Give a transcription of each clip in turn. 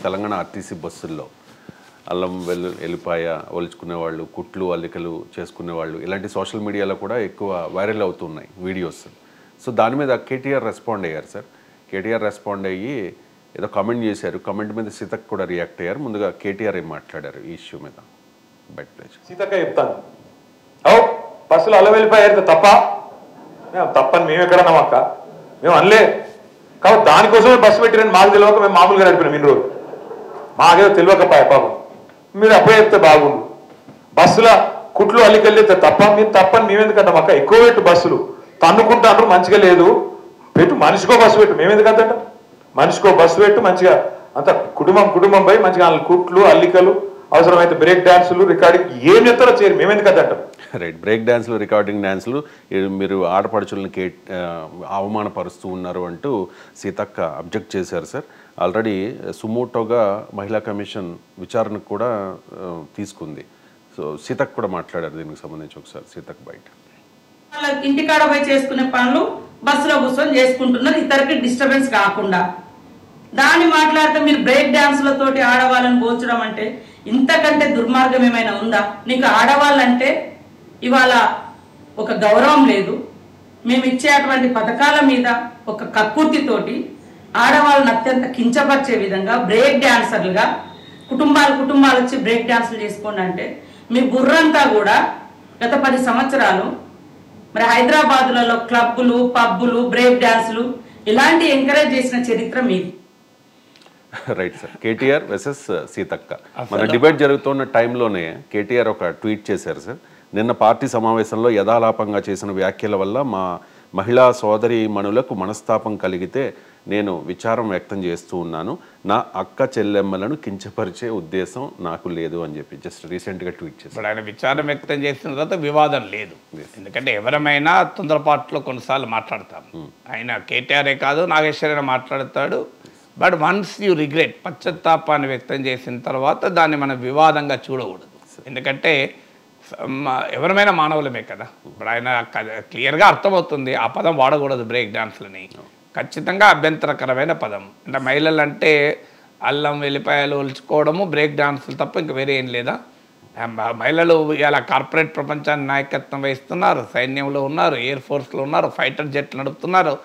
Telangana RTC బస్సుల్లో అల్లం ఎల్లిపాయ ఒలుచుకునే వాళ్ళు, కుట్లు అల్లికలు చేసుకునే వాళ్ళు, ఇలాంటి సోషల్ మీడియాలో కూడా ఎక్కువ వైరల్ అవుతున్నాయి వీడియోస్. సో దాని మీద కేటీఆర్ రెస్పాండ్ అయ్యారు సార్. కేటీఆర్ రెస్పాండ్ అయ్యి ఏదో కామెంట్ చేశారు. కామెంట్ మీద సీతక్క కూడా రియాక్ట్ అయ్యారు. ముందుగా కేటీఆర్ ఏం మాట్లాడారు ఈ ఇష్యూ మీద? Bet place. సీతక్క చెప్తాను, బస్సులో అల్లం వెళ్ళిపోయారు తప్ప తప్పని మేము ఎక్కడన్నాం అక్క, మేము అనలే. కాబట్టి దానికోసమే బస్సు పెట్టిరని మాకు తెలియక మేము మామూలుగా నడిపినాం ఇన్ని రోజులు. మాకేదో తెలియకపోయా పాపం. మీరు అప్పుడే చెప్తే బాగుండు. బస్సుల కుట్లు అల్లికెళ్ళితే తప్ప మీరు తప్పని మేమెందుకంటాం అక్క? ఎక్కువ పెట్టు, బస్సులు తన్నుకుంటాను మంచిగా లేదు, పెట్టు, మనిషికో బస్సు పెట్టు. మేమెందుకంటాం? మనిషికో బస్సు పెట్టు, మంచిగా అంత కుటుంబం పోయి మంచిగా కుట్లు అల్లికలు, అవసరమైతే బ్రేక్ డాన్సులు, రికార్డింగ్ ఏం చెప్తారో చేయరు. మేమెందుకంటాం? రైట్. బ్రేక్ డాన్సులు, రికార్డింగ్ డాన్సులు, మీరు ఆడపడుచుల్ని అవమానపరుస్తూ ఉన్నారు అంటూ సీతక్క అబ్జెక్ట్ చేశారు సార్. ఆల్రెడీ సుమోటోగా మహిళా కమిషన్ విచారణకు కూడా తీసుకుంది. సో సీతక్క కూడా మాట్లాడారు దీనికి సంబంధించి. ఒకసారి సీతక్క బయట. ఇంటికాడ పోయి చేసుకునే పనులు బస్సులో కూర్చొని చేసుకుంటున్నారు, ఇతరికి డిస్టర్బెన్స్ కాకుండా. దాన్ని మాట్లాడితే మీరు బ్రేక్ డాన్సులతోటి ఆడవాళ్ళని పోల్చడం అంటే ఇంతకంటే దుర్మార్గం ఏమైనా ఉందా? నీకు ఆడవాళ్ళంటే ఇవాళ ఒక గౌరవం లేదు. మేము ఇచ్చేటువంటి పథకాల మీద ఒక కక్కుర్తితోటి ఆడవాళ్ళని అత్యంత కించపరిచే విధంగా బ్రేక్ డాన్సర్లుగా కుటుంబాలు వచ్చి బ్రేక్ డాన్సులు చేసుకోండి అంటే మీ బుర్రంతా కూడా గత 10 సంవత్సరాలు మరి హైదరాబాదులలో క్లబ్బులు, పబ్బులు, బ్రేక్ డాన్సులు ఇలాంటి ఎంకరేజ్ చేసిన చరిత్ర మీది. Right sir. KTR versus Seethakka. మన డిబేట్ జరుగుతున్న టైంలోనే కేటీఆర్ ఒక ట్వీట్ చేశారు సార్. నిన్న పార్టీ సమావేశంలో యథాలాపంగా చేసిన వ్యాఖ్యల వల్ల మా మహిళా సోదరి మణులకు మనస్తాపం కలిగితే నేను విచారం వ్యక్తం చేస్తూ ఉన్నాను. నా అక్క చెల్లెమ్మలను కించపరిచే ఉద్దేశం నాకు లేదు అని చెప్పి జస్ట్ రీసెంట్గా ట్వీట్ చేశారు. ఇప్పుడు ఆయన విచారం వ్యక్తం చేసిన తర్వాత వివాదం లేదు. ఎందుకంటే ఎవరమైనా తొందరపాటులో కొన్నిసార్లు మాట్లాడతాం. ఆయన కేటీఆరే కాదు, నాగేశ్వరైనా మాట్లాడతాడు. బట్ వన్స్ యూ రిగ్రెట్, పశ్చాత్తాపాన్ని వ్యక్తం చేసిన తర్వాత దాన్ని మనం వివాదంగా చూడకూడదు. ఎందుకంటే ఎవరమైనా మానవులమే కదా. ఇప్పుడు ఆయన క్లియర్గా అర్థమవుతుంది ఆ పదం వాడకూడదు బ్రేక్ డాన్స్లని. ఖచ్చితంగా అభ్యంతరకరమైన పదం. అంటే మహిళలు అంటే అల్లం వెల్లిపాయలు ఒలుచుకోవడము, బ్రేక్ డాన్సులు తప్ప ఇంకా వేరే ఏం లేదా? మహిళలు ఇలా కార్పొరేట్ ప్రపంచాన్ని నాయకత్వం వహిస్తున్నారు, సైన్యంలో ఉన్నారు, ఎయిర్ ఫోర్స్లో ఉన్నారు, ఫైటర్ జెట్లు నడుపుతున్నారు,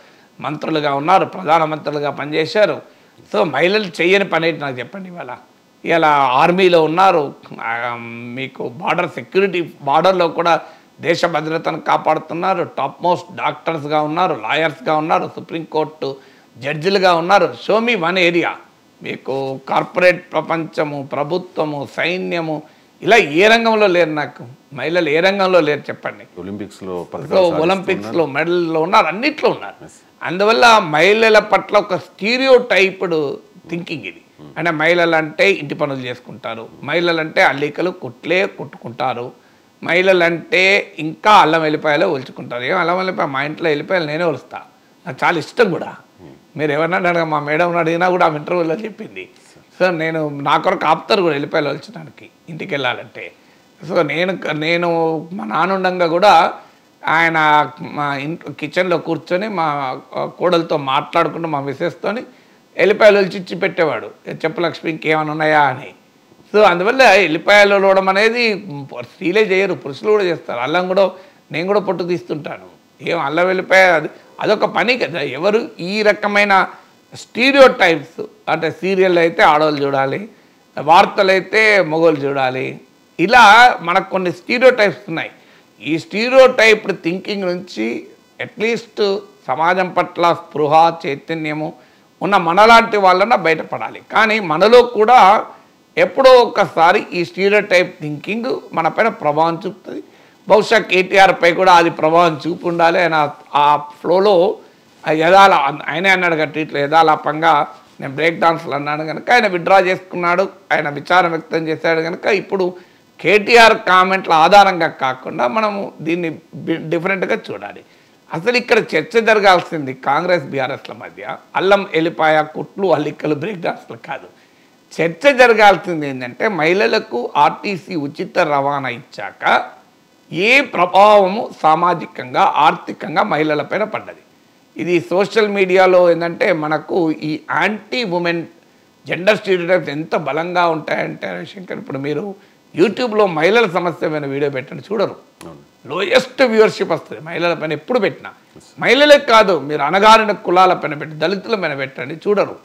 మంత్రులుగా ఉన్నారు, ప్రధానమంత్రులుగా పనిచేశారు. సో మహిళలు చెయ్యని పని ఏంటి నాకు చెప్పండి? ఇలా ఆర్మీలో ఉన్నారు, మీకు బార్డర్ సెక్యూరిటీ, బార్డర్లో కూడా దేశ భద్రతను కాపాడుతున్నారు, టాప్ మోస్ట్ డాక్టర్స్గా ఉన్నారు, లాయర్స్గా ఉన్నారు, సుప్రీంకోర్టు జడ్జిలుగా ఉన్నారు. Show me one area. మీకు కార్పొరేట్ ప్రపంచము, ప్రభుత్వము, సైన్యము ఇలా ఏ రంగంలో లేరు? నాకు మహిళలు ఏ రంగంలో లేరు చెప్పండి? ఒలింపిక్స్లో మెడల్లో ఉన్నారు, అన్నిట్లో ఉన్నారు. అందువల్ల మహిళల పట్ల ఒక స్టీరియో టైప్డ్ థింకింగ్ ఇది. అంటే మహిళలు అంటే ఇంటి పనులు చేసుకుంటారు, మహిళలు అంటే అల్లికలు కుట్లే కుట్టుకుంటారు, మహిళలు అంటే ఇంకా అల్లం వెల్లిపాయలు ఒలుచుకుంటారు. ఏం అల్లం వెల్లిపాయ? మా ఇంట్లో వెల్లిపాయలు నేనే ఒలుస్తా, నాకు చాలా ఇష్టం కూడా. మీరు ఎవరన్నా అడగ, మా మేడం అడిగినా కూడా ఆమె ఇంటర్వ్యూలో చెప్పింది. సో నేను నా కొరకు ఆపుతారు కూడా వెల్లిపాయలు ఒలచడానికి ఇంటికి వెళ్ళాలంటే. సో నేను మా నాన్నుండంగా కూడా ఆయన మా ఇంట్లో కిచెన్లో కూర్చొని మా కోడలతో మాట్లాడుకుంటూ మా మిసెస్తోని ఎల్లిపాయలు ఒలిచి పెట్టేవాడు, చెప్పు లక్ష్మి ఇంకేమైనా ఉన్నాయా అని. సో అందువల్ల ఎల్లిపాయలు ఒలవడం అనేది స్త్రీలే చేయరు, పురుషులు కూడా చేస్తారు. అల్లం కూడా నేను కూడా పొట్టు తీస్తుంటాను. ఏం అల్లం వెల్లిపాయ అదొక పని కదా. ఎవరు ఈ రకమైన స్టీరియో టైప్స్, అంటే సీరియల్ అయితే ఆడవాళ్ళు చూడాలి, వార్తలు అయితే మగవాళ్ళు చూడాలి, ఇలా మనకు కొన్ని స్టీరియో టైప్స్ ఉన్నాయి. ఈ స్టీరియో టైప్డ్ థింకింగ్ నుంచి అట్లీస్ట్ సమాజం పట్ల స్పృహ, చైతన్యము ఉన్న మనలాంటి వాళ్ళన బయటపడాలి. కానీ మనలో కూడా ఎప్పుడో ఒకసారి ఈ స్టీరియో టైప్ థింకింగ్ మన పైన ప్రభావం చూపుతుంది. బహుశా కేటీఆర్ పై కూడా అది ప్రభావం చూపు ఉండాలి. ఆయన ఆ ఫ్లోలో ఆయనే అన్నాడు కదా ఇట్లా యథాలాపంగా నేను బ్రేక్ డాన్స్లు అన్నాడు కనుక ఆయన విత్డ్రా చేసుకున్నాడు, ఆయన విచారం వ్యక్తం చేశాడు కనుక ఇప్పుడు కేటీఆర్ కామెంట్ల ఆధారంగా కాకుండా మనము దీన్ని డిఫరెంట్గా చూడాలి. అసలు ఇక్కడ చర్చ జరగాల్సింది కాంగ్రెస్ బీఆర్ఎస్ల మధ్య అల్లం ఎల్లిపాయ కుట్లు అల్లికలు బ్రేక్ డాన్స్లు కాదు. చర్చ జరగాల్సింది ఏంటంటే మహిళలకు ఆర్టీసీ ఉచిత రవాణా ఇచ్చాక ఏ ప్రభావము సామాజికంగా ఆర్థికంగా మహిళలపైన పడ్డది. ఇది సోషల్ మీడియాలో ఏంటంటే మనకు ఈ యాంటీ ఉమెన్ జెండర్ స్టీరియోటైప్స్ ఎంత బలంగా ఉంటాయంటే శంకర్, ఇప్పుడు మీరు యూట్యూబ్లో మహిళల సమస్య పైన వీడియో పెట్టండి, చూడరు. లోయెస్ట్ వ్యూవర్షిప్ వస్తుంది మహిళల పైన ఎప్పుడు పెట్టినా. మహిళలకు కాదు, మీరు అణగారిన కులాల పైన పెట్టి దళితుల పైన పెట్టండి, చూడరు.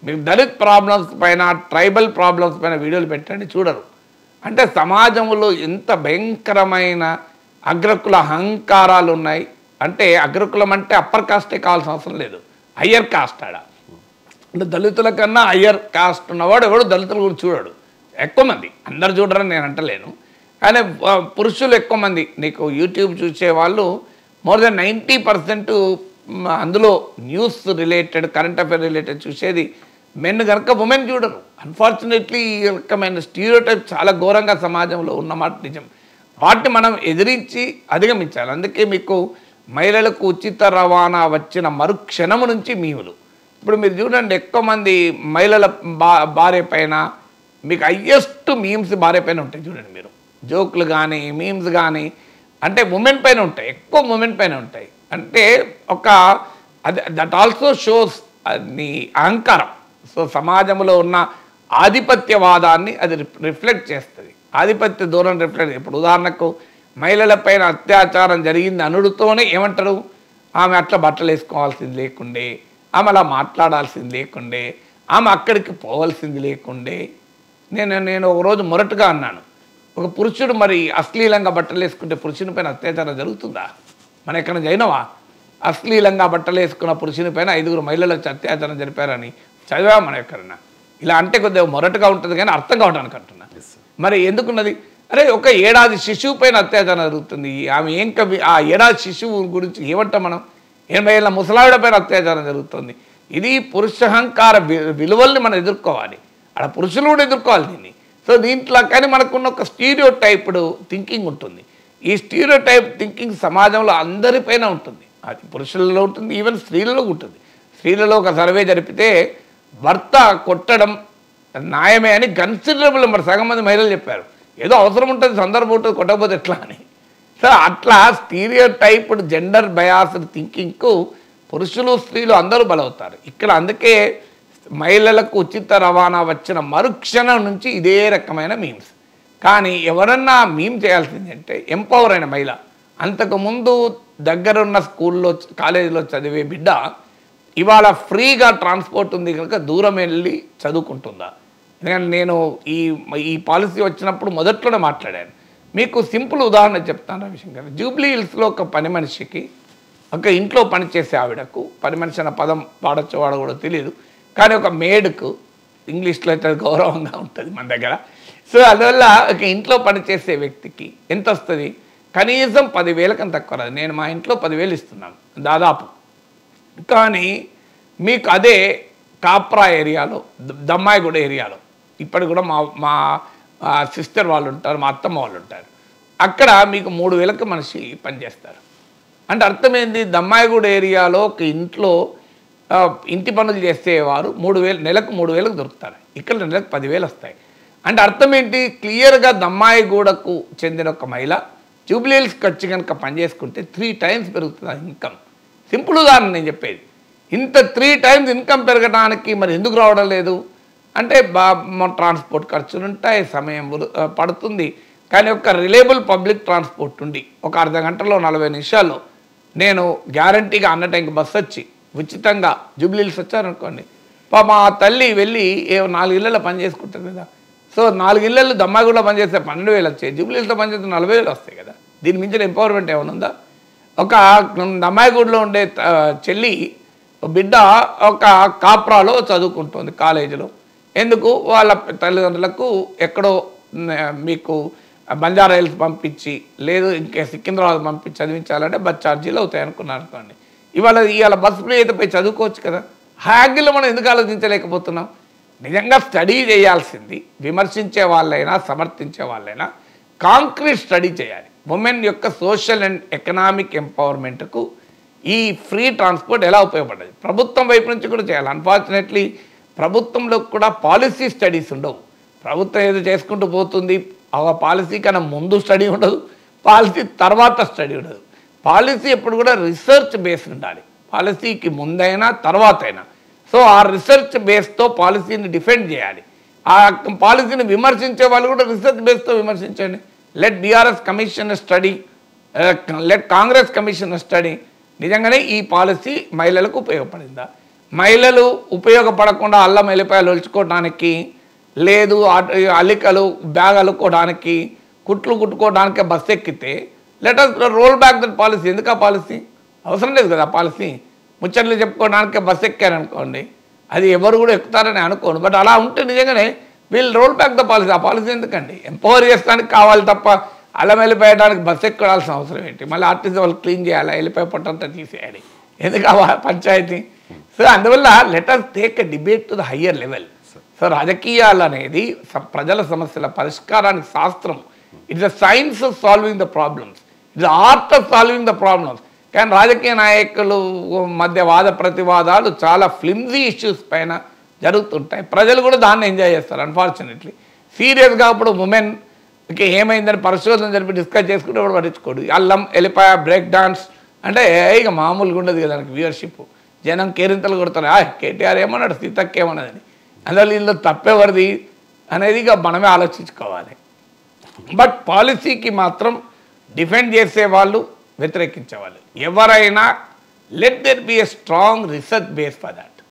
మీరు దళిత్ ప్రాబ్లమ్స్ పైన, ట్రైబల్ ప్రాబ్లమ్స్ పైన వీడియోలు పెట్టండి, చూడరు. అంటే సమాజంలో ఎంత భయంకరమైన అగ్రకుల అహంకారాలు ఉన్నాయి. అంటే అగ్రకులం అంటే అప్పర్ కాస్టే కావాల్సిన అవసరం లేదు, హయ్యర్ కాస్ట్ ఆడ. అంటే దళితుల కన్నా హయ్యర్ కాస్ట్ ఉన్నవాడు ఎవడు దళితుల గురించి చూడడు. ఎక్కువ మంది, అందరు చూడరని నేను అంటలేను, కానీ పురుషులు ఎక్కువ మంది. నీకు యూట్యూబ్ చూసే వాళ్ళు మోర్ దెన్ 90% అందులో news related, current affair related చూసేది మెన్ కనుక ఉమెన్ చూడరు. అన్ఫార్చునేట్లీ ఈ రకమైన స్టీరియోటైప్ చాలా ఘోరంగా సమాజంలో ఉన్నమాట నిజం. వాటిని మనం ఎదిరించి అధిగమించాలి. అందుకే మీకు మహిళలకు ఉచిత రవాణా వచ్చిన మరుక్షణము నుంచి మీవులు. ఇప్పుడు మీరు చూడండి, ఎక్కువ మంది మహిళల భార్య పైన మీకు హయ్యెస్ట్ మీమ్స్ భార్య పైన ఉంటాయి. చూడండి మీరు, జోకులు కానీ మీమ్స్ కానీ అంటే ఉమెన్ పైన ఉంటాయి, ఎక్కువ ఉమెన్ పైన ఉంటాయి. అంటే ఒక అది దట్ ఆల్సో షోస్ నీ అహంకారం. సో సమాజంలో ఉన్న ఆధిపత్యవాదాన్ని అది రిఫ్లెక్ట్ చేస్తుంది, ఆధిపత్య ధోరణి రిఫ్లెక్ట్. ఇప్పుడు ఉదాహరణకు మహిళలపైన అత్యాచారం జరిగింది అనుడుతోనే ఏమంటారు, ఆమె అట్లా బట్టలు వేసుకోవాల్సింది లేకుండే, ఆమె అలా మాట్లాడాల్సింది లేకుండే, ఆమె అక్కడికి పోవాల్సింది లేకుండే. నేను ఒకరోజు మొరటుగా అన్నాను, ఒక పురుషుడు మరి అశ్లీలంగా బట్టలు వేసుకుంటే పురుషుని పైన అత్యాచారం జరుగుతుందా? మన ఎక్కడ జైనవా? అశ్లీలంగా బట్టలు వేసుకున్న పురుషుని పైన 5 మహిళలకు అత్యాచారం జరిపారని చదివా మన ఎక్కడన్నా? ఇలా అంటే కొద్దిగా మొరటుగా ఉంటుంది కానీ అర్థం కావడానికి అంటున్నా. మరి ఎందుకున్నది? అరే, ఒక ఏడాది శిశువు పైన అత్యాచారం జరుగుతుంది, ఆమె ఏం కవి, ఆ ఏడాది శిశువు గురించి ఏమంటాం మనం? 80 ఏళ్ళ ముసలావిడ పైన అత్యాచారం జరుగుతుంది. ఇది పురుషహంకార విలువల్ని మనం ఎదుర్కోవాలి, అక్కడ పురుషులు కూడా ఎదుర్కోవాలి దీన్ని. సో దీంట్లో కానీ మనకున్న ఒక స్టీరియో టైప్డ్ థింకింగ్ ఉంటుంది. ఈ స్టీరియో టైప్ థింకింగ్ సమాజంలో అందరిపైన ఉంటుంది, అది పురుషులలో ఉంటుంది, ఈవెన్ స్త్రీలలో ఉంటుంది. స్త్రీలలో ఒక సర్వే జరిపితే భర్త కొట్టడం న్యాయమే అని కన్సిడరబుల్ మరి సగం మంది మహిళలు చెప్పారు. ఏదో అవసరం ఉంటుంది, సందర్భం ఉంటుంది, కొట్టకపోతే ఎట్లా అని. సో అట్లా స్టీరియో టైప్డ్ జెండర్ బయాస్డ్ థింకింగ్కు పురుషులు స్త్రీలు అందరూ బలవుతారు ఇక్కడ. అందుకే మహిళలకు ఉచిత రవాణా వచ్చిన మరుక్షణం నుంచి ఇదే రకమైన మీమ్స్. కానీ ఎవరన్నా మీమ్ చేయాల్సింది అంటే ఎంపవర్ అయిన మహిళ. అంతకుముందు దగ్గరున్న స్కూల్లో కాలేజీలో చదివే బిడ్డ ఇవాళ ఫ్రీగా ట్రాన్స్పోర్ట్ ఉంది కనుక దూరం వెళ్ళి చదువుకుంటుందా? ఎందుకంటే నేను ఈ పాలసీ వచ్చినప్పుడు మొదట్లోనే మాట్లాడాను. మీకు సింపుల్ ఉదాహరణ చెప్తాను రవిశంకర్. జూబ్లీ హిల్స్లో ఒక పని మనిషికి, ఒక ఇంట్లో పనిచేసే ఆవిడకు, పని మనిషి అన్న పదం వాడచ్చో వాడ కూడా తెలియదు, కానీ ఒక మేడ్కు ఇంగ్లీష్లో అయితే గౌరవంగా ఉంటుంది మన దగ్గర. సో అందువల్ల ఒక ఇంట్లో పనిచేసే వ్యక్తికి ఎంత వస్తుంది? కనీసం 10,000 కన్నా తక్కువ రాదు. నేను మా ఇంట్లో 10,000 ఇస్తున్నాను దాదాపు. కానీ మీకు అదే కాప్రా ఏరియాలో, దమ్మాయిగూడ ఏరియాలో ఇప్పటికి కూడా మా సిస్టర్ వాళ్ళు ఉంటారు, మా అత్తమ్మ వాళ్ళు ఉంటారు, అక్కడ మీకు 3,000కి మనిషి పనిచేస్తారు. అంటే అర్థమైంది, దమ్మాయిగూడ ఏరియాలో ఒక ఇంట్లో ఇంటి పనులు చేసేవారు 3,000 నెలకు 3,000కు దొరుకుతారు. ఇక్కడ నెలకు 10,000 వస్తాయి. అంటే అర్థం ఏంటి? క్లియర్గా దమ్మాయిగూడకు చెందిన ఒక మహిళ జూబ్లీ హిల్స్కి వచ్చి కనుక పనిచేసుకుంటే 3 times పెరుగుతుంది ఆ ఇన్కమ్. సింపుల్ ఉదాహరణ నేను చెప్పేది. ఇంత 3 times ఇన్కమ్ పెరగడానికి మరి ఎందుకు రావడం లేదు అంటే ట్రాన్స్పోర్ట్ ఖర్చులు ఉంటాయి, సమయం పడుతుంది. కానీ ఒక రిలయబుల్ పబ్లిక్ ట్రాన్స్పోర్ట్ ఉండి ఒక అర్ధ గంటలో 40 నిమిషాల్లో నేను గ్యారంటీగా అన్న టైంకి బస్సు వచ్చి ఉచితంగా జూబ్లీ హిల్స్ వచ్చారనుకోండి, మా తల్లి వెళ్ళి 4 ఇళ్ళలో పని చేసుకుంటుంది కదా. సో 4 ఇళ్ళల్లో దమ్మాయిగూడలో పనిచేస్తే 12,000 వచ్చాయి, జూబ్లీ హిల్స్లో పనిచేస్తే 40,000 వస్తాయి కదా. దీని మించిన ఎంపవర్మెంట్ ఏమైనా ఉందా? ఒక దమ్మాయిగూడలో ఉండే చెల్లి బిడ్డ ఒక కాప్రాలో చదువుకుంటుంది కాలేజీలో. ఎందుకు? వాళ్ళ తల్లిదండ్రులకు ఎక్కడో మీకు బంజారా హిల్స్ పంపించి లేదు ఇంకా సికింద్రాబాద్ పంపించి చదివించాలంటే బస్ ఛార్జీలు అవుతాయి అనుకున్నారు అనుకోండి. ఇవాళ బస్సు ఫ్రీ అయితే పోయి చదువుకోవచ్చు కదా. హ్యాగ్లో మనం ఎందుకు ఆలోచించలేకపోతున్నాం? నిజంగా స్టడీ చేయాల్సింది విమర్శించే వాళ్ళైనా సమర్థించే వాళ్ళైనా కాంక్రీట్ స్టడీ చేయాలి. ఉమెన్ యొక్క సోషల్ అండ్ ఎకనామిక్ ఎంపవర్మెంట్కు ఈ ఫ్రీ ట్రాన్స్పోర్ట్ ఎలా ఉపయోగపడ్డది ప్రభుత్వం వైపు నుంచి కూడా చేయాలి. అన్ఫార్చునేట్లీ ప్రభుత్వంలో కూడా పాలసీ స్టడీస్ ఉండవు. ప్రభుత్వం ఏదో చేసుకుంటూ పోతుంది, ఆ పాలసీ కన్నా ముందు స్టడీ ఉండదు, పాలసీ తర్వాత స్టడీ ఉండదు. పాలసీ ఎప్పుడు కూడా రీసెర్చ్ బేస్డ్ ఉండాలి, పాలసీకి ముందైనా తర్వాత అయినా. సో ఆ రీసెర్చ్ బేస్తో పాలసీని డిఫెండ్ చేయాలి. ఆ పాలసీని విమర్శించే వాళ్ళు కూడా రీసెర్చ్ బేస్తో విమర్శించండి. Let BRS commission study, let Congress commission study. నిజంగానే ఈ పాలసీ మహిళలకు ఉపయోగపడిందా? మహిళలు ఉపయోగపడకుండా అల్లం ఎల్లిపాయలు ఒలుచుకోవడానికి, లేదు అల్లికలు బ్యాగ్ అల్లుకోవడానికి, కుట్లు కుట్టుకోవడానికి బస్సు ఎక్కితే let us roll back that policy. ఎందుకు ఆ పాలసీ అవసరం లేదు కదా. ఆ పాలసీ ముచ్చట్లు చెప్పుకోవడానికి బస్సు ఎక్కారనుకోండి, అది ఎవరు కూడా ఎక్కుతారని అనుకోను. బట్ అలా ఉంటే నిజంగానే వీళ్ళు రోల్ బ్యాక్ ద పాలసీ. ఆ పాలసీ ఎందుకండి? ఎంపవర్ చేస్తానికి కావాలి తప్ప అల్లం వెళ్ళిపోయడానికి బస్సు ఎక్కాల్సిన అవసరం ఏంటి? మళ్ళీ ఆర్టీసీ వాళ్ళు క్లీన్ చేయాలి, వెళ్ళిపోయి పొట్టంతా తీసేయాలి. ఎందుకు ఆ పంచాయతీ? సో అందువల్ల let us take a debate to the higher level. So రాజకీయాలు అనేది ప్రజల సమస్యల పరిష్కారానికి శాస్త్రం. It's a science of solving the problems, it's art of solving the problems. కానీ రాజకీయ నాయకులు మధ్య వాద ప్రతివాదాలు చాలా ఫ్లిమ్జీ ఇష్యూస్ పైన జరుగుతుంటాయి. ప్రజలు కూడా దాన్ని ఎంజాయ్ చేస్తారు అన్ఫార్చునేట్లీ. సీరియస్గా అప్పుడు ఉమెన్కి ఏమైందని పరిశోధన జరిపి డిస్కస్ చేసుకుంటే కూడా పట్టించుకోడు. అల్లం ఎల్లిపాయ బ్రేక్ డాన్స్ అంటే ఇక మామూలుగా ఉండదు కదా దానికి వ్యూవర్షిప్. జనం కేరింతలు కొడతారు, కేటీఆర్ ఏమన్నాడు, సీతక్క ఏమన్నదని. అందువల్ల ఇందులో తప్పెవరిది అనేది ఇక మనమే ఆలోచించుకోవాలి. బట్ పాలసీకి మాత్రం డిఫెండ్ చేసేవాళ్ళు, వ్యతిరేకించేవాళ్ళు ఎవరైనా let there be a strong research base for that.